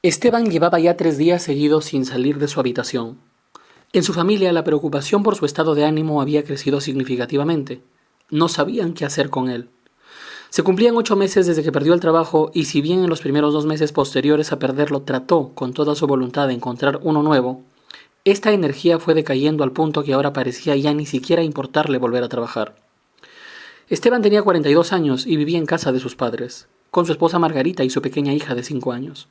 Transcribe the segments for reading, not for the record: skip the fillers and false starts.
Esteban llevaba ya 3 días seguidos sin salir de su habitación. En su familia la preocupación por su estado de ánimo había crecido significativamente. No sabían qué hacer con él. Se cumplían 8 meses desde que perdió el trabajo y si bien en los primeros 2 meses posteriores a perderlo trató con toda su voluntad de encontrar uno nuevo, esta energía fue decayendo al punto que ahora parecía ya ni siquiera importarle volver a trabajar. Esteban tenía 42 años y vivía en casa de sus padres, con su esposa Margarita y su pequeña hija de 5 años.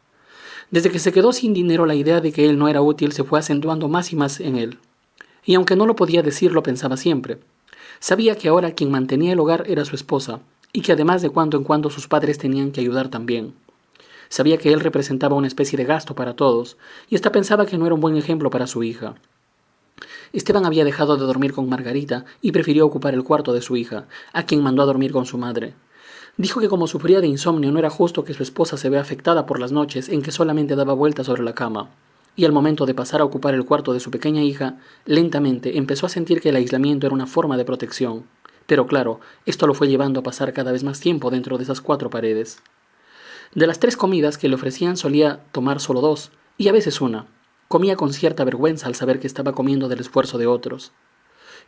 Desde que se quedó sin dinero, la idea de que él no era útil se fue acentuando más y más en él. Y aunque no lo podía decir, lo pensaba siempre. Sabía que ahora quien mantenía el hogar era su esposa, y que además de cuando en cuando sus padres tenían que ayudar también. Sabía que él representaba una especie de gasto para todos, y hasta pensaba que no era un buen ejemplo para su hija. Esteban había dejado de dormir con Margarita y prefirió ocupar el cuarto de su hija, a quien mandó a dormir con su madre. Dijo que como sufría de insomnio no era justo que su esposa se vea afectada por las noches en que solamente daba vueltas sobre la cama, y al momento de pasar a ocupar el cuarto de su pequeña hija, lentamente empezó a sentir que el aislamiento era una forma de protección. Pero claro, esto lo fue llevando a pasar cada vez más tiempo dentro de esas 4 paredes. De las 3 comidas que le ofrecían solía tomar solo 2, y a veces una. Comía con cierta vergüenza al saber que estaba comiendo del esfuerzo de otros.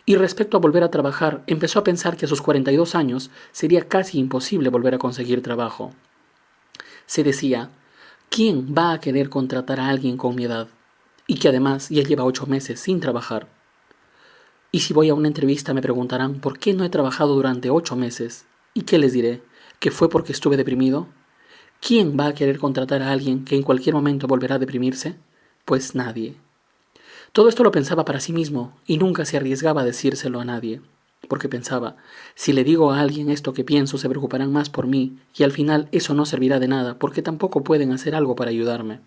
Y respecto a volver a trabajar, empezó a pensar que a sus 42 años sería casi imposible volver a conseguir trabajo. Se decía, ¿quién va a querer contratar a alguien con mi edad? Y que además ya lleva 8 meses sin trabajar. Y si voy a una entrevista me preguntarán por qué no he trabajado durante 8 meses. ¿Y qué les diré? ¿Que fue porque estuve deprimido? ¿Quién va a querer contratar a alguien que en cualquier momento volverá a deprimirse? Pues nadie. Todo esto lo pensaba para sí mismo y nunca se arriesgaba a decírselo a nadie, porque pensaba, si le digo a alguien esto que pienso se preocuparán más por mí y al final eso no servirá de nada porque tampoco pueden hacer algo para ayudarme.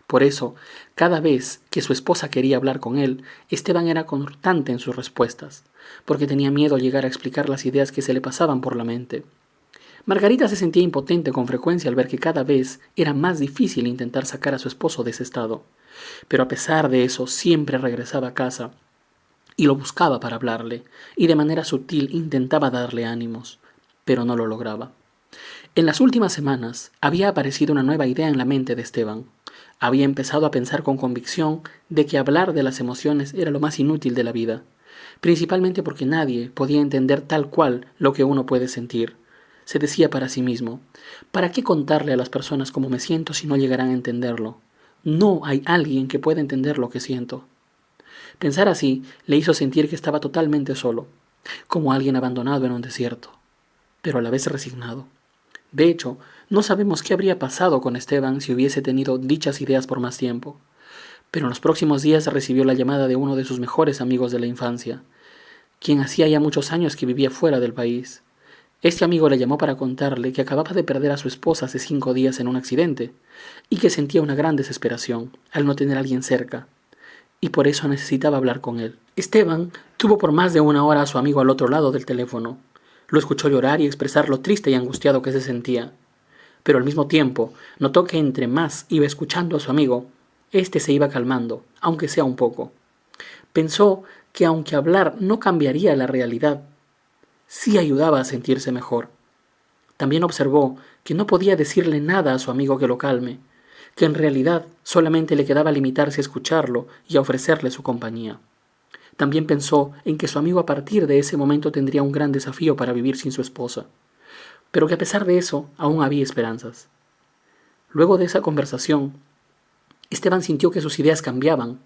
Por eso, cada vez que su esposa quería hablar con él, Esteban era cortante en sus respuestas, porque tenía miedo a llegar a explicar las ideas que se le pasaban por la mente. Margarita se sentía impotente con frecuencia al ver que cada vez era más difícil intentar sacar a su esposo de ese estado. Pero a pesar de eso siempre regresaba a casa y lo buscaba para hablarle, y de manera sutil intentaba darle ánimos, pero no lo lograba. En las últimas semanas había aparecido una nueva idea en la mente de Esteban. Había empezado a pensar con convicción de que hablar de las emociones era lo más inútil de la vida, principalmente porque nadie podía entender tal cual lo que uno puede sentir. Se decía para sí mismo, ¿para qué contarle a las personas cómo me siento si no llegarán a entenderlo? No hay alguien que pueda entender lo que siento. Pensar así le hizo sentir que estaba totalmente solo, como alguien abandonado en un desierto, pero a la vez resignado. De hecho, no sabemos qué habría pasado con Esteban si hubiese tenido dichas ideas por más tiempo. Pero en los próximos días recibió la llamada de uno de sus mejores amigos de la infancia, quien hacía ya muchos años que vivía fuera del país. Este amigo le llamó para contarle que acababa de perder a su esposa hace 5 días en un accidente y que sentía una gran desesperación al no tener a alguien cerca y por eso necesitaba hablar con él. Esteban tuvo por más de 1 hora a su amigo al otro lado del teléfono. Lo escuchó llorar y expresar lo triste y angustiado que se sentía. Pero al mismo tiempo notó que entre más iba escuchando a su amigo, éste se iba calmando, aunque sea un poco. Pensó que aunque hablar no cambiaría la realidad, sí ayudaba a sentirse mejor. También observó que no podía decirle nada a su amigo que lo calme, que en realidad solamente le quedaba limitarse a escucharlo y a ofrecerle su compañía. También pensó en que su amigo a partir de ese momento tendría un gran desafío para vivir sin su esposa, pero que a pesar de eso aún había esperanzas. Luego de esa conversación, Esteban sintió que sus ideas cambiaban.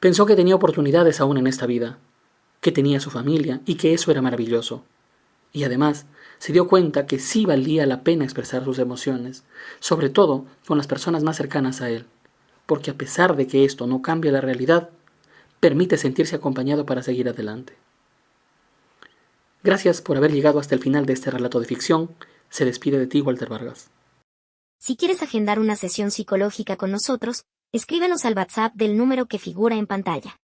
Pensó que tenía oportunidades aún en esta vida, que tenía su familia y que eso era maravilloso. Y además se dio cuenta que sí valía la pena expresar sus emociones, sobre todo con las personas más cercanas a él, porque a pesar de que esto no cambia la realidad, permite sentirse acompañado para seguir adelante. Gracias por haber llegado hasta el final de este relato de ficción. Se despide de ti, Walter Vargas. Si quieres agendar una sesión psicológica con nosotros, escríbenos al WhatsApp del número que figura en pantalla.